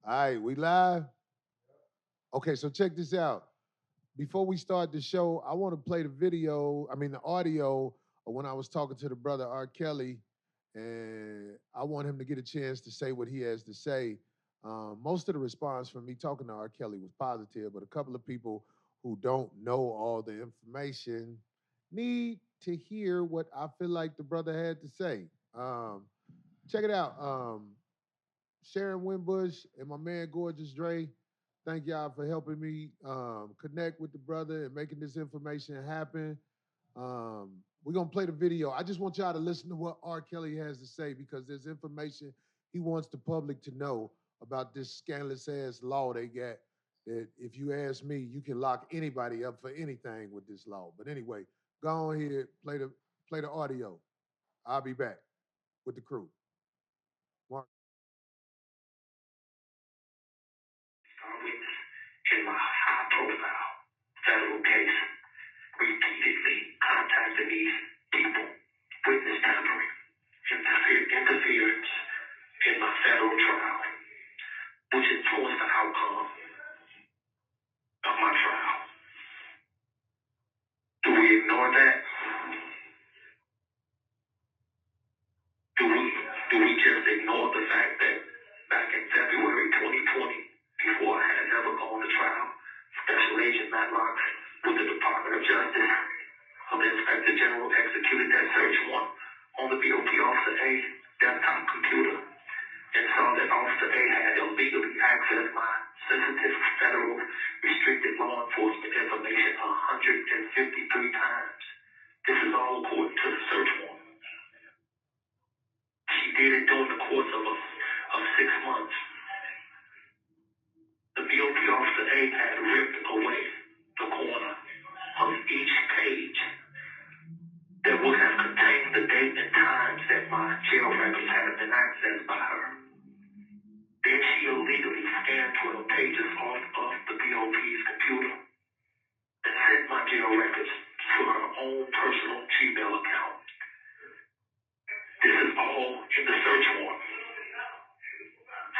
All right, we live? Okay, so check this out. Before we start the show, I want to play the video, I mean, the audio of when I was talking to the brother R. Kelly, and I want him to get a chance to say what he has to say. Most of the response from me talking to R. Kelly was positive, but a couple of people who don't know all the information need to hear what I feel like the brother had to say. Check it out. Sharon Winbush and my man Gorgeous Dre. Thank y'all for helping me connect with the brother and making this information happen. We're gonna play the video. I just want y'all to listen to what R. Kelly has to say because there's information he wants the public to know about this scandalous ass law they got. That if you ask me, you can lock anybody up for anything with this law. But anyway, go on here, play the audio. I'll be back with the crew. Mark. Witness in my high-profile federal case repeatedly contacted these people, witness tampering, interference in my federal trial, which influenced the outcome of my trial. Do we ignore that? Do we just ignore the fact that back in February 2020, before I had ever gone to trial, Special Agent Matlock with the Department of Justice of the Inspector General executed that search warrant on the BOP Officer A desktop computer and saw that Officer A had illegally accessed my sensitive federal restricted law enforcement information 153 times. This is all according to the search warrant. She did it during the course of 6 months. The BOP Officer A had ripped away the corner of each page that would have contained the date and times that my jail records had been accessed by her. Then she illegally scanned 12 pages off of the BOP's computer and sent my jail records to her own personal Gmail account. This is all in the search warrant.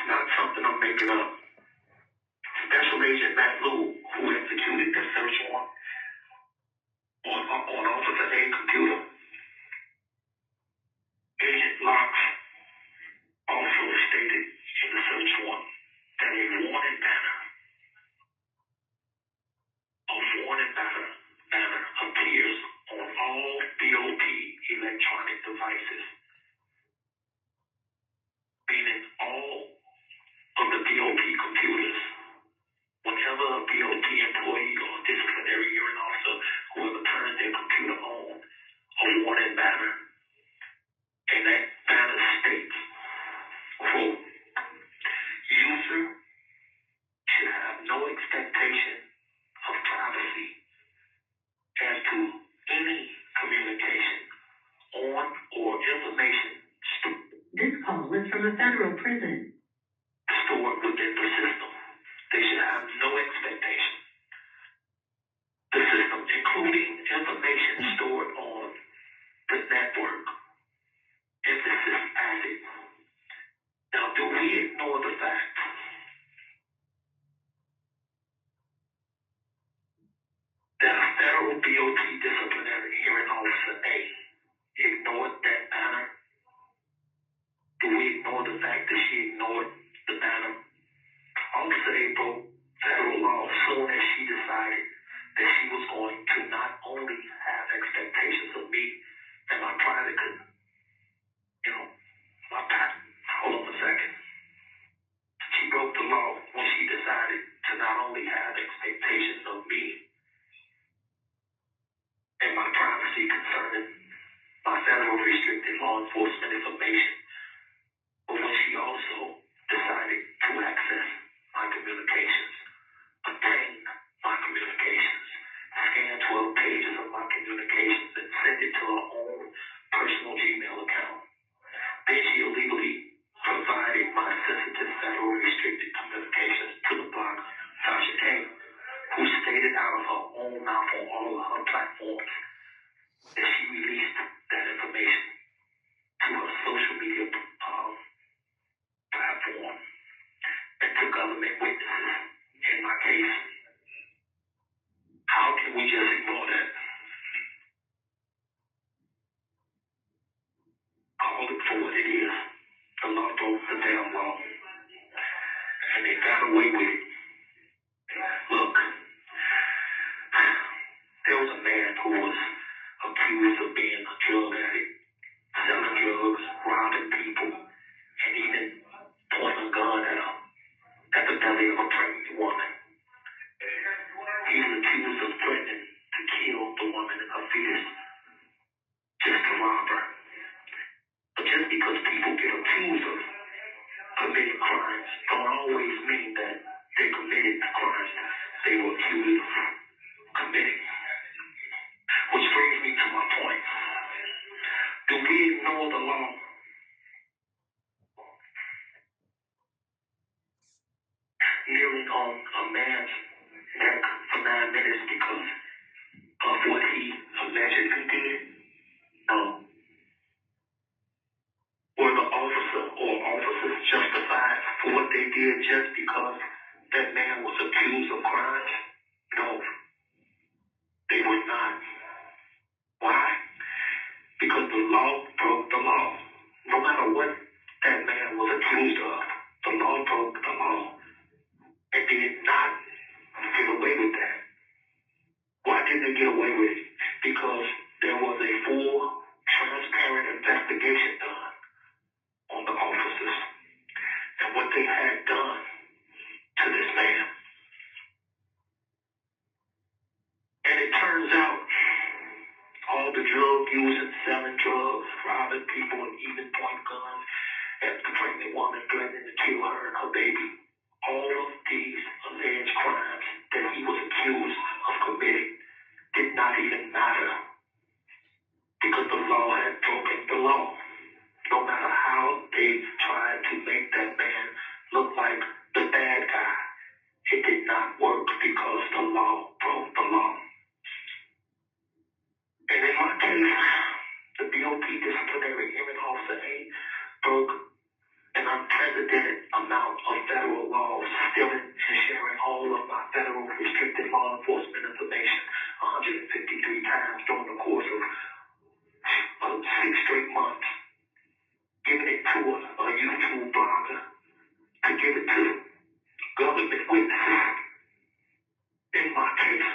It's not something I'm making up. Special Agent Matt Lew, who executed the search warrant on Officer A computer, Agent Locke also stated in the search warrant that a warning banner appears on all BOP electronic devices, meaning all of the BOP computers. Whenever a BOP employee or disciplinary hearing officer, whoever turns their computer on, a warning banner, and that banner states, quote, user should have no expectation of privacy as to any communication on or information This call is from a federal prison. Stored within the system. They should have no expectation. The system, including information stored on the network, emphasis added. Now, do we ignore the fact that a federal BOP disciplinary hearing officer A ignored that banner? Do we ignore the fact that she ignored the banner? Officer A broke federal law as soon as she decided that she was going to not only have expectations of me and my private, my patent. Hold on a second. She broke the law when she decided to not only have expectations of me and my privacy concerning my federal restricted law enforcement information, but when she also decided to access my communications, obtain my communications, scan 12 pages of my communications and send it to her own personal Gmail account. Then she illegally provided my sensitive federal restricted communications to the block Sasha K, who stated out of her own mouth on all of her platforms that she released that information to her social media platform and took case, how can we just ignore that? Call it for what it is. The law broke the damn law. And they got away with it. Look, there was a man who was accused of being a drug addict, selling drugs, robbing people, and even pointing a gun at the belly of a pregnant woman. He was accused of threatening to kill the woman and her fetus just to rob her. But just because people get accused of committing crimes don't always mean that they committed the crimes they were accused of committing. Which brings me to my point. Do we ignore the law? Kneeling on a man's neck for 9 minutes because of what he allegedly did? No. Were the officer or officers justified for what they did just because that man was accused of crimes? No. They were not. Why? Because the law broke the law. No matter what that man was accused of, the law broke the law and did not get away with that. Why didn't they get away with it? Because there was a full, transparent investigation done on the officers and what they had done to this man. And it turns out all the drug using, selling drugs, robbing people, and even point guns at the pregnant woman, threatening to kill her and her baby. All of these alleged crimes that he was accused of committing did not even matter because the law had broken the law. No matter how they tried to make that man look like the bad guy, it did not work because the law broke the law. And in my case, the BOP disciplinary hearing officer A broke an unprecedented amount of federal laws, stealing and sharing all of my federal restricted law enforcement information 153 times during the course of 6 straight months, giving it to a YouTube blogger to give it to government witnesses. In my case,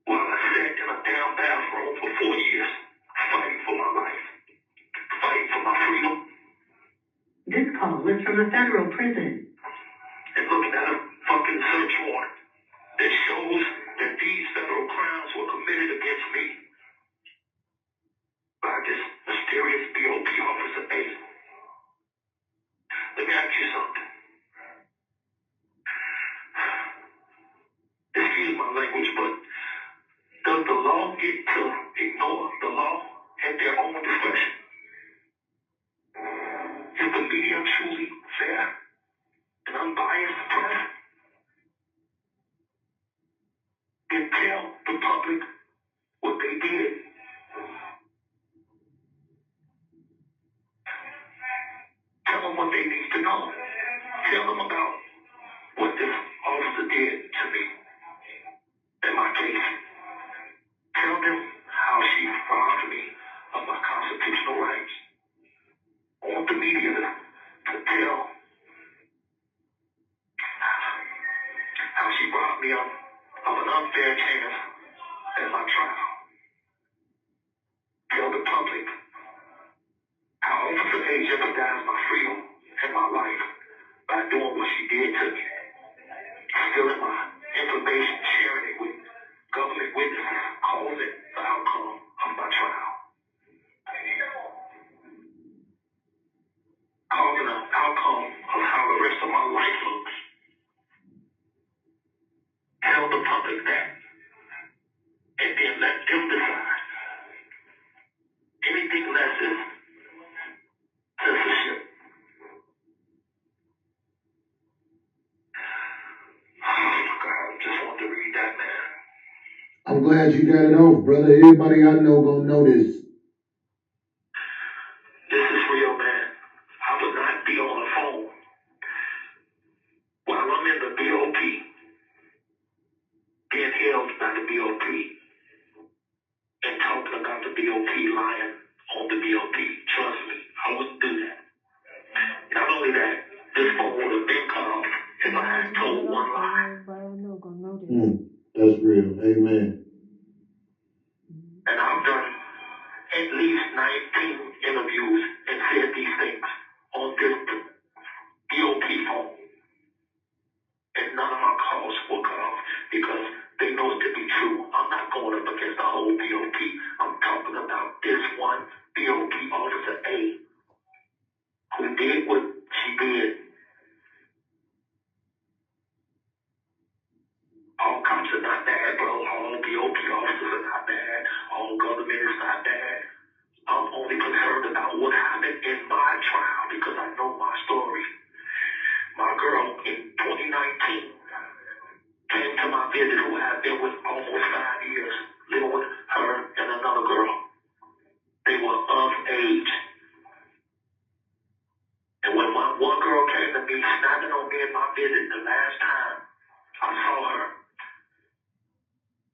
while I sat in a damn bathroom for 4 years, fighting for my life, fighting for my freedom. This call is from a federal prison. And looking at a fucking search warrant that shows that these federal crimes were committed against me by this mysterious BOP officer A. Let me ask you something. Excuse my language, but does the law get to ignore the law at their own discretion? Is the media truly fair and unbiased press? Then tell the public what they did. Tell them what they need to know. Tell them about what this officer did to me in my case. Tell them how she robbed me of my constitutional rights. I want the media to tell how she robbed me of an unfair chance at my trial. Tell the public how Officer A jeopardized my freedom and my life by doing what she did to me. Stealing my information, sharing it with government witnesses, causing the outcome of my trial. Causing the outcome of how the rest of my life looks. Tell the public that. And then let them decide. Anything less is censorship. Oh my God, I just wanted to read that, man. I'm glad you got it off, brother. Everybody I know gonna know this. This is real, man. I would not be on the phone while I'm in the BOP that this phone would have been cut off if I had told one lie. That's real. Amen. And I've done at least 19 interviews and said these things on this BOP phone. And none of my calls were cut off because they know it to be true. I'm not going up against the whole BOP. I'm talking about this one BOP Officer A who did what she did. All cops are not bad, bro. All BOP officers are not bad. All government is not bad. I'm only concerned about what happened in my trial because I know my story. My girl in 2019 came to my visit who I had been with almost 5 years, living with her and another girl. They were of age. And when my one girl came to me snapping on me in my visit the last time I saw her,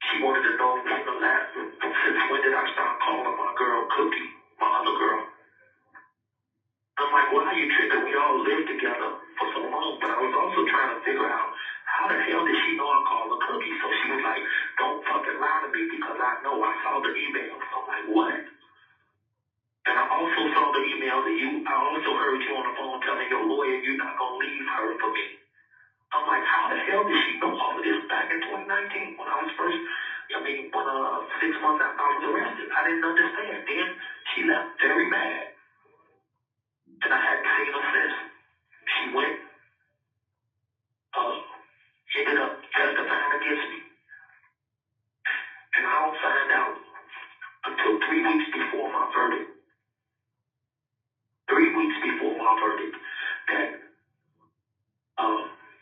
she wanted to know since when did I start calling my girl Cookie, my other girl. I'm like, why are you tripping? We all lived together for so long, but I was also trying to figure out how the hell did she know I called her Cookie? So she was like, don't fucking lie to me because I know I saw the email. So I'm like, what? And I also saw the email that I also heard you on the phone telling your lawyer you're not going to leave her for me. I'm like, how the hell did she know all of this back in 2019 when I was when 6 months after I was arrested? I didn't understand. Then she left very mad. And I hadn't seen her since. She ended up testifying against me. And I don't find out until 3 weeks before my verdict. 3 weeks before my verdict that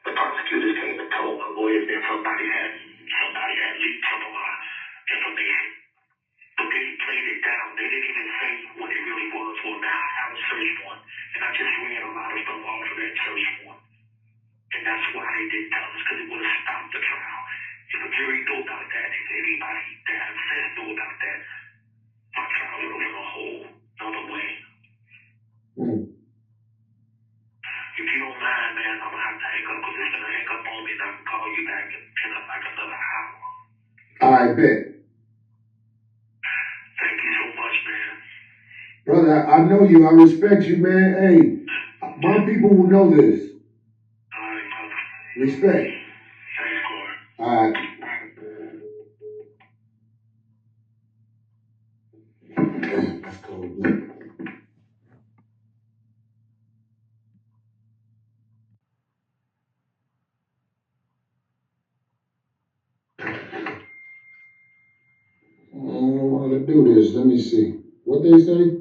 the prosecutors came and told my lawyers that somebody had leaked some of my information. But they played it down. They didn't even say what it really was. Well, now I have a search warrant, and I just ran a lot of stuff off of that search warrant. And that's why they didn't tell us, because it would have stopped the trial. If a jury knew about that, if anybody that had sense knew about that, my trial would have went a whole other way. If you don't mind, man, I'm going to have to hang up because it's going to hang up on me and I can call you back in like another hour. I bet. Thank you so much, man. Brother, I know you. I respect you, man. Hey, my people will know this. All right, brother. Respect. Thanks, Corey. All right. That's cold blood. I don't know how to do this. Let me see. What they say?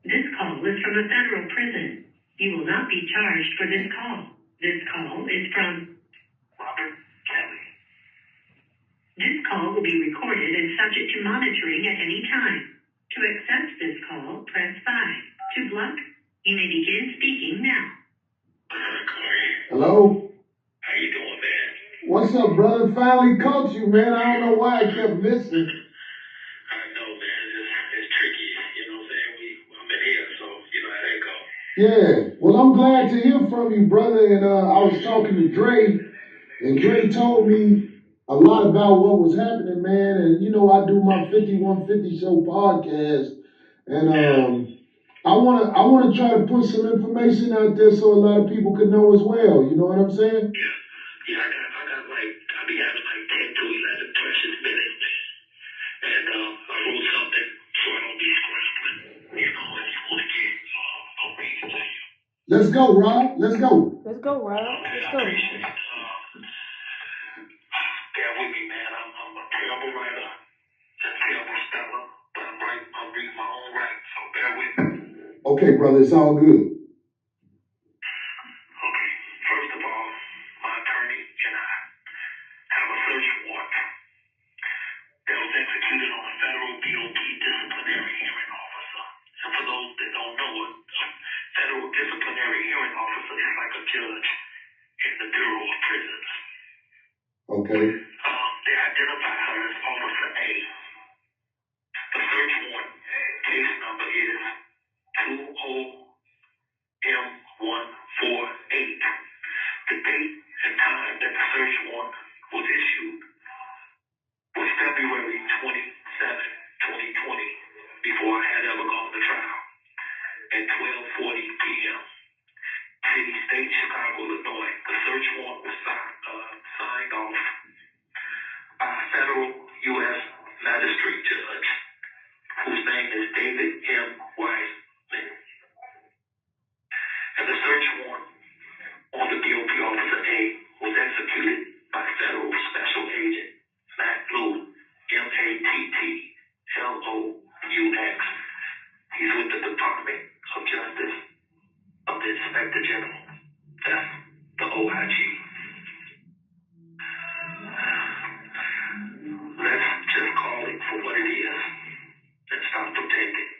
This call is from a federal prison. You will not be charged for this call. This call is from Robert Kelly. This call will be recorded and subject to monitoring at any time. To accept this call, press 5. To block, you may begin speaking now. Corey. Hello? How you doing, man? What's up, brother? Finally caught you, man. I don't know why I kept missing. I know, man. It's tricky. You know what I'm saying? I'm in here, so you know how that go. Yeah. Well, I'm glad to hear from you, brother. And I was talking to Dre, and Dre told me a lot about what was happening, man. And you know, I do my 5150 Show podcast, and I wanna try to put some information out there so a lot of people could know as well. You know what I'm saying? Yeah, I got I be having like 10 to 11 precious minutes, man. And I wrote something so I don't be scrambling. You know, if you want to get, I'll read it to you. Let's go, Rob. Let's go. Let's go, Rob. Okay, Let's I go. appreciate it. Bear with me, man. I'm a terrible writer and terrible speller, but I'm reading my own writing, so bear with me. Okay, brother, it's all good. Okay, first of all, my attorney and I have a search warrant that was executed on a federal BOP disciplinary hearing officer. And for those that don't know, a federal disciplinary hearing officer is like a judge in the Bureau of Prisons. Okay. They identify her as Officer A. The search warrant case number is Inspector General. That's the OIG. Let's just call it for what it is and stop pretending.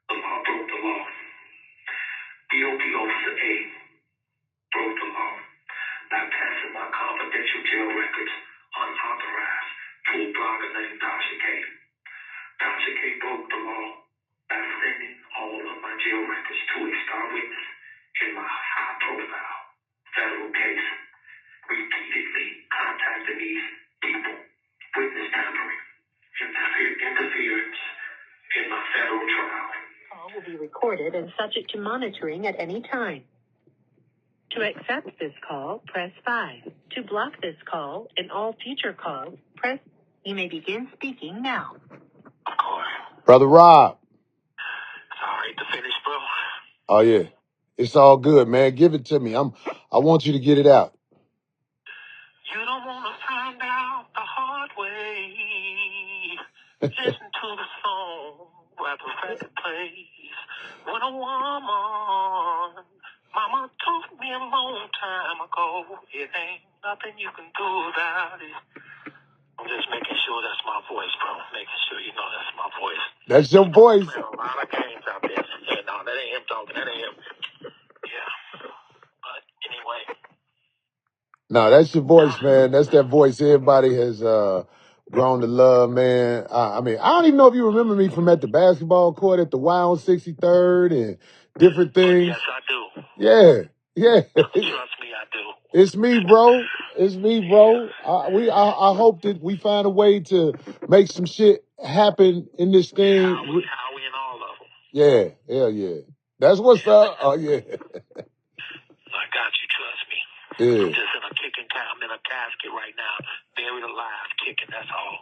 The law broke the law. BOP Officer A broke the law by passing my confidential jail records unauthorized to a blogger named Tasha K. Tasha K broke the law by sending all of my jail records to a star witness in my high-profile federal case, repeatedly contacting these people, witness tampering, interference in my federal trial. Call will be recorded and subject to monitoring at any time. To accept this call, press 5. To block this call and all future calls, press. You may begin speaking now. Of course. Brother Rob. It's all right to finish, bro. Oh yeah. It's all good, man. Give it to me. I want you to get it out. You don't want to find out the hard way. Listen to the song where the record plays. When a woman, mama told me a long time ago, it ain't nothing you can do about it. I'm just making sure that's my voice, bro. Making sure you know that's my voice. That's your voice. There are a lot of games out there. Yeah, no, that ain't him talking. That ain't him. Yeah. But anyway. No, that's your voice, man. That's that voice everybody has grown to love, man. I mean, I don't even know if you remember me from at the basketball court at the Y on 63rd and different things. Yes, I do. Yeah. Trust me, I do. It's me, bro. It's me, bro. I hope that we find a way to make some shit happen in this thing. Howie and all of them. Yeah, hell yeah. That's what's up. Oh yeah. I got you, trust me. Yeah. I'm just in a kicking I'm in a casket right now, buried alive, kicking, that's all.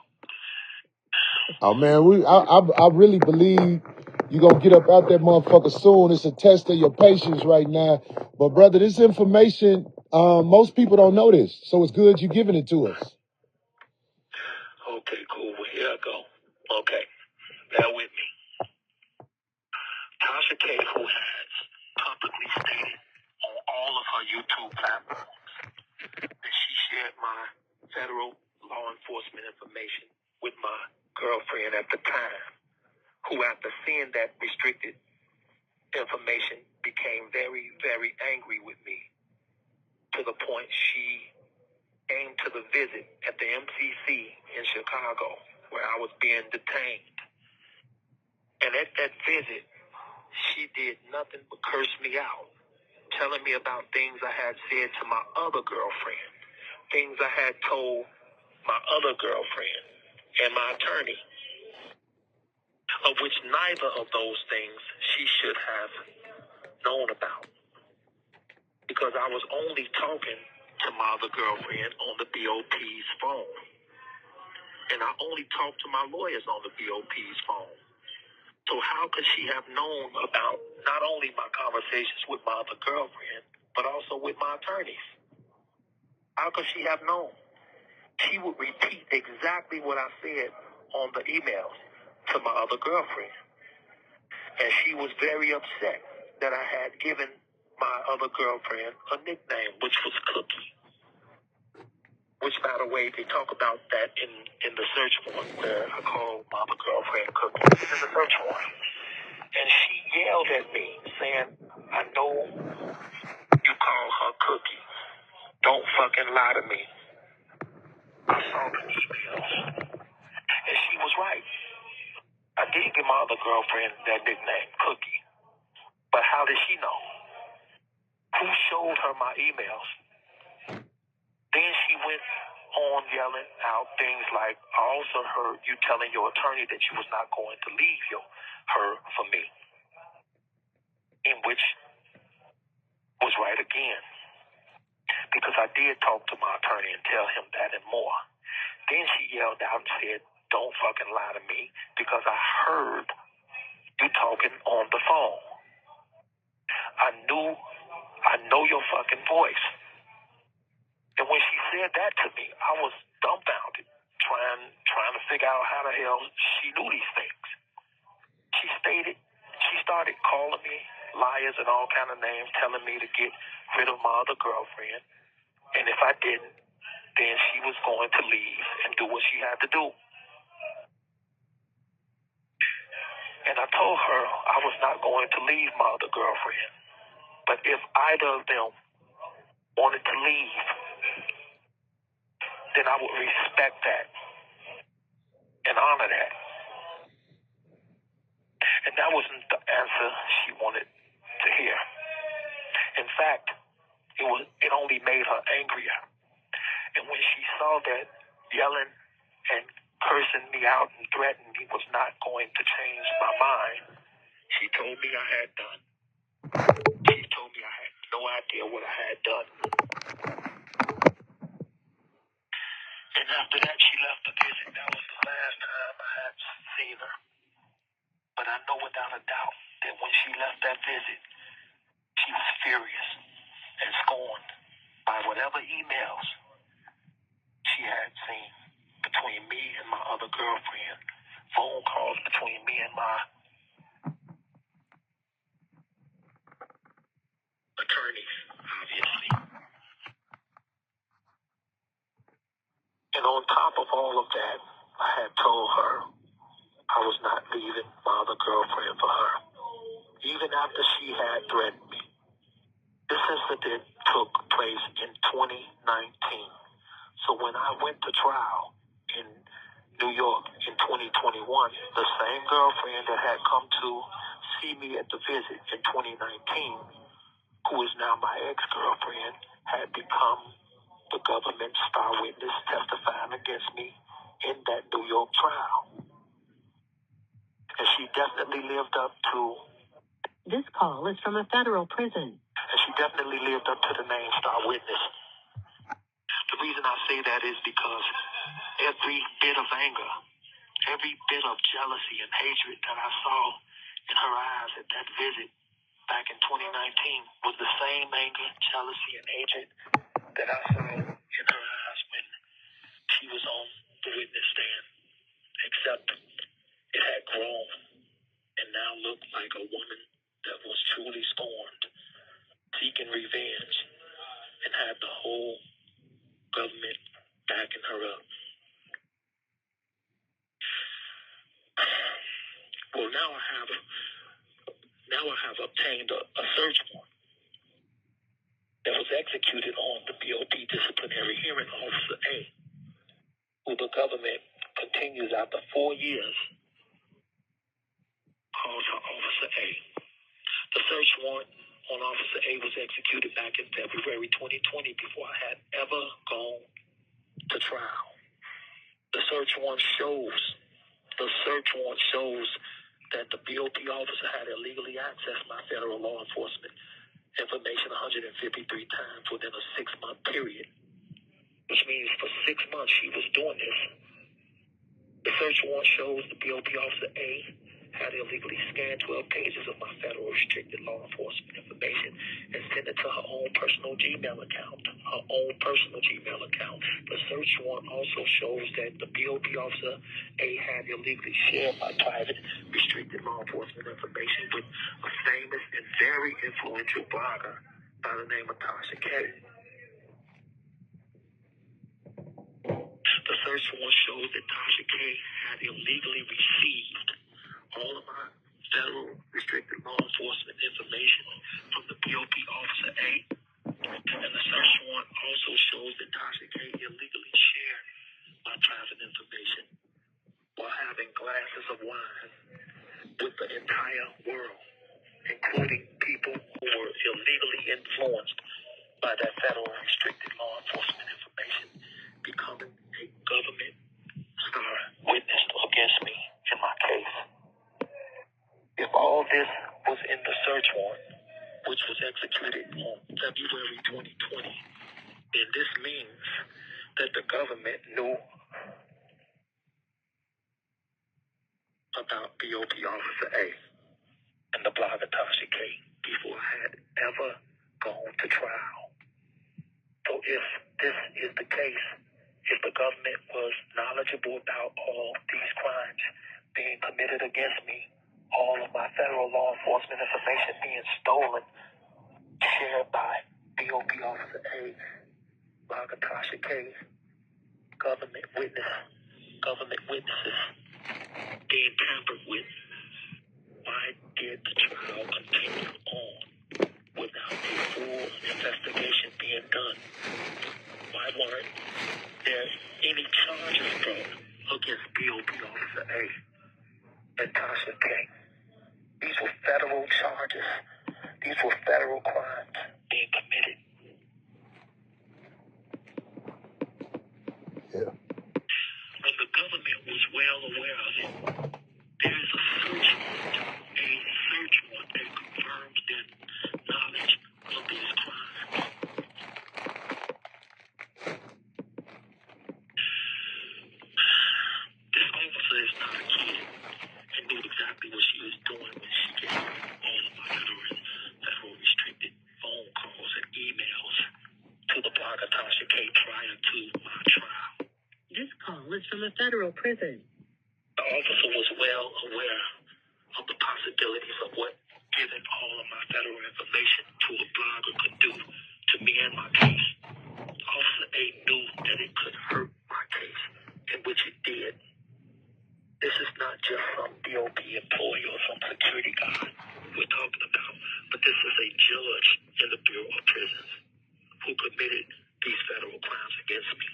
Oh man, I really believe you're gonna get up out that motherfucker soon. It's a test of your patience right now. But brother, this information, most people don't know this. So it's good you giving it to us. Okay, cool. Well, here I go. Okay. Bear with me. Tasha K, who has publicly stated on all of her YouTube platforms that she shared my federal law enforcement information with my girlfriend at the time, who after seeing that restricted information became very, very angry with me to the point she came to the visit at the MCC in Chicago where I was being detained. And at that visit, she did nothing but curse me out, telling me about things I had said to my other girlfriend, things I had told my other girlfriend and my attorney, of which neither of those things she should have known about. Because I was only talking to my other girlfriend on the BOP's phone. And I only talked to my lawyers on the BOP's phone. So how could she have known about not only my conversations with my other girlfriend, but also with my attorneys? How could she have known? She would repeat exactly what I said on the emails to my other girlfriend. And she was very upset that I had given my other girlfriend a nickname, which was Cookie. Which, by the way, they talk about that in the search warrant where I call my other girlfriend Cookie. It's in the search warrant. And she yelled at me saying, I know you call her Cookie. Don't fucking lie to me. I saw the emails. And she was right. I did give my other girlfriend that nickname, Cookie. But how did she know? Who showed her my emails? Then she went on yelling out things like, I also heard you telling your attorney that you was not going to leave her for me. In which was right again. Because I did talk to my attorney and tell him that and more. Then she yelled out and said, don't fucking lie to me because I heard you talking on the phone. I know your fucking voice. And when she said that to me, I was dumbfounded, trying to figure out how the hell she knew these things. She started calling me liars and all kind of names telling me to get rid of my other girlfriend. And if I didn't, then she was going to leave and do what she had to do. And I told her I was not going to leave my other girlfriend. But if either of them wanted to leave, then I would respect that and honor that. And that wasn't the answer she wanted to hear. In fact, it only made her angrier. And when she saw that yelling and cursing me out and threatening me was not going to change my mind, she told me I had done. She told me I had no idea what I had done. And after that, she left the visit. That was the last time I had seen her. But I know without a doubt that when she left that visit, she was furious and scorned by whatever emails she had seen between me and my other girlfriend, phone calls between me and my attorneys, obviously. And on top of all of that, I had told her I was not leaving my other girlfriend for her, even after she had threatened me. This incident took place in 2019. So when I went to trial in New York in 2021, the same girlfriend that had come to see me at the visit in 2019, who is now my ex-girlfriend, had become the government star witness testifying against me in that New York trial. And she definitely lived up to... This call is from a federal prison. And she definitely lived up to the name star witness. The reason I say that is because every bit of anger, every bit of jealousy and hatred that I saw in her eyes at that visit back in 2019 was the same anger, jealousy, and hatred that I saw in her eyes when she was on the witness stand, except it had grown and now looked like a woman that was truly scorned, seeking revenge, and had the whole government backing her up. Well, now I have obtained a search warrant that was executed on the BOP disciplinary hearing officer A, who the government continues after 4 years calls her Officer A. The search warrant on Officer A was executed back in February 2020 before I had ever gone to trial. The search warrant shows that the BOP officer had illegally accessed my federal law enforcement information 153 times within a 6-month period, which means for 6 months she was doing this. The search warrant shows the BOP officer A had illegally scanned 12 pages of my federal restricted law enforcement information and sent it to her own personal Gmail account. The search warrant also shows that the BOP officer A had illegally shared my private restricted law enforcement information with a famous and very influential blogger by the name of Tasha K. The search warrant shows that Tasha K had illegally received all of my federal restricted law enforcement information from the BOP officer A. And the search warrant also shows that Tasha K illegally shared my private information while having glasses of wine with the entire world, including people who were illegally influenced by that federal restricted law enforcement information, becoming a government star witness against me in my case. If all this was in the search warrant, which was executed on February 2020, then this means that the government knew about BOP Officer A and the blogger Tasha K before I had ever gone to trial. So if this is the case, if the government was knowledgeable about all these crimes being committed against me, all of my federal law enforcement information information being stolen, shared by BOP Officer A, Lagasha K, government witnesses, being tampered with. Why did the trial continue on without a full investigation being done? Why weren't there any charges brought against BOP Officer A and Tasha K? These were federal charges. These were federal crimes being committed. Yeah. And the government was well aware of it. There is a search warrant that confirms their knowledge of these crimes. This officer is not a kid and knew exactly what she was doing when she gave all of my federal restricted phone calls and emails to the blogger Tasha K prior to my trial. This call is from a federal prison. The officer was well aware of the possibilities of what giving all of my federal information to a blogger could do to me and my case. Officer A knew that it could hurt my case, in which it did. This is not just some DOP employee or some security guard we're talking about, but this is a judge in the Bureau of Prisons who committed these federal crimes against me.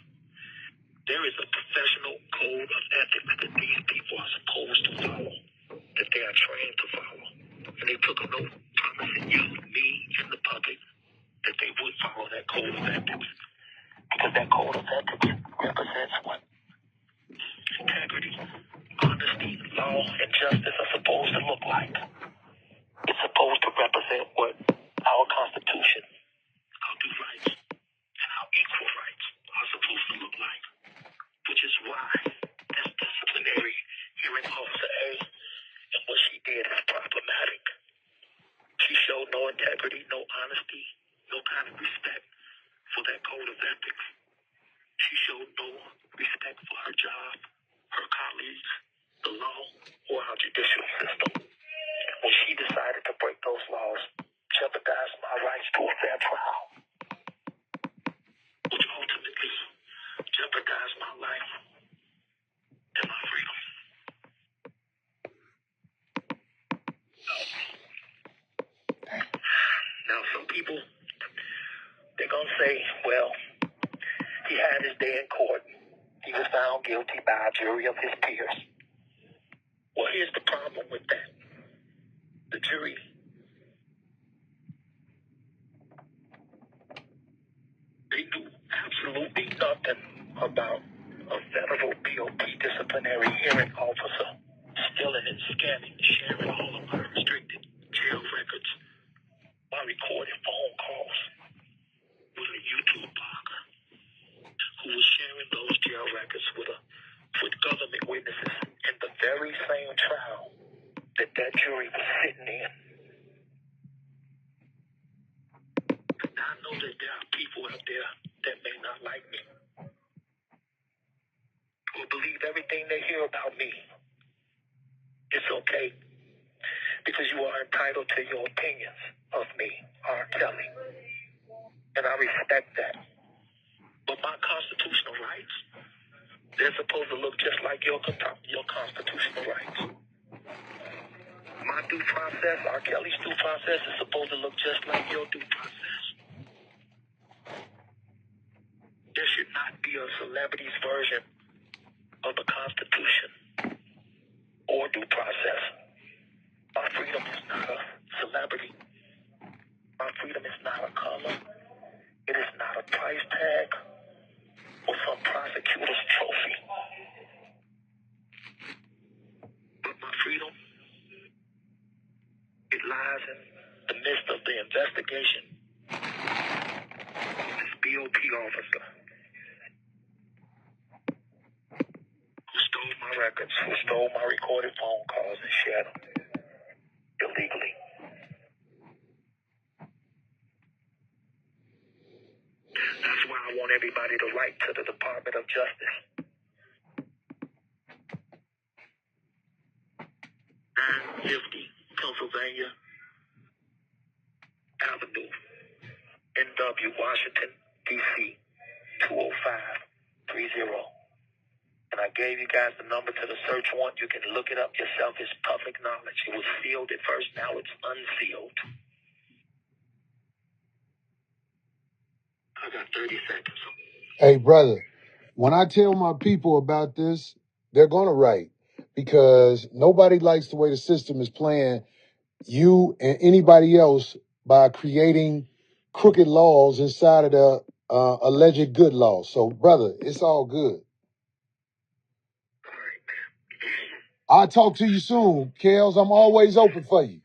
There is a professional code of ethics that these people are supposed to follow, that they are trained to follow. And they took an oath promising you, me, and the public that they would follow that code of ethics. Because that code of ethics represents what integrity, honesty, law, and justice are supposed to look like. It's supposed to represent what our Constitution, our due rights, and our equal rights are supposed to look like. Which is why this disciplinary hearing Officer A and what she did is problematic. She showed no integrity, no honesty, no kind of respect for that code of ethics. She showed no respect for her job, her colleagues, the law, or our judicial system. When she decided to break those laws, jeopardize my rights to a fair trial, which ultimately jeopardized my life and my freedom. Now, some people, they're going to say, well, he had his day in court. He was found guilty by a jury of his peers. Well, here's the problem with that. The jury, they knew absolutely nothing about a federal BOP disciplinary hearing officer stealing and scanning, sharing all of my restricted jail records, my recorded phone calls with a YouTube blogger who was sharing those jail records with government witnesses in the very same trial that jury was sitting in. Now, I know that there are people out there that may not like me or believe everything they hear about me. It's okay, because you are entitled to your opinions of me, R. Kelly, and I respect that. But my constitutional rights, they're supposed to look just like your constitutional rights. My due process, R. Kelly's due process, is supposed to look just like your due process. There should not be a celebrity's version of the Constitution or due process. My freedom is not a celebrity. My freedom is not a color. It is not a price tag or some prosecutor's trophy. But my freedom, it lies in the midst of the investigation of this BOP officer who stole my records, who stole my recorded phone calls and shared them illegally. That's why I want everybody to write to the Department of Justice. 950 Pennsylvania W, Washington, D.C., 20530. And I gave you guys the number to the search warrant. You can look it up yourself. It's public knowledge. It was sealed at first. Now it's unsealed. I got 30 seconds. Hey, brother, when I tell my people about this, they're going to write because nobody likes the way the system is playing you and anybody else by creating crooked laws inside of the alleged good laws. So, brother, it's all good. I'll talk to you soon, Kels. I'm always open for you.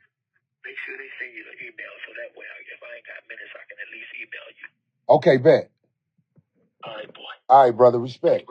Make sure they send you the email so that way, if I ain't got minutes, I can at least email you. Okay, bet. All right, boy. All right, brother. Respect.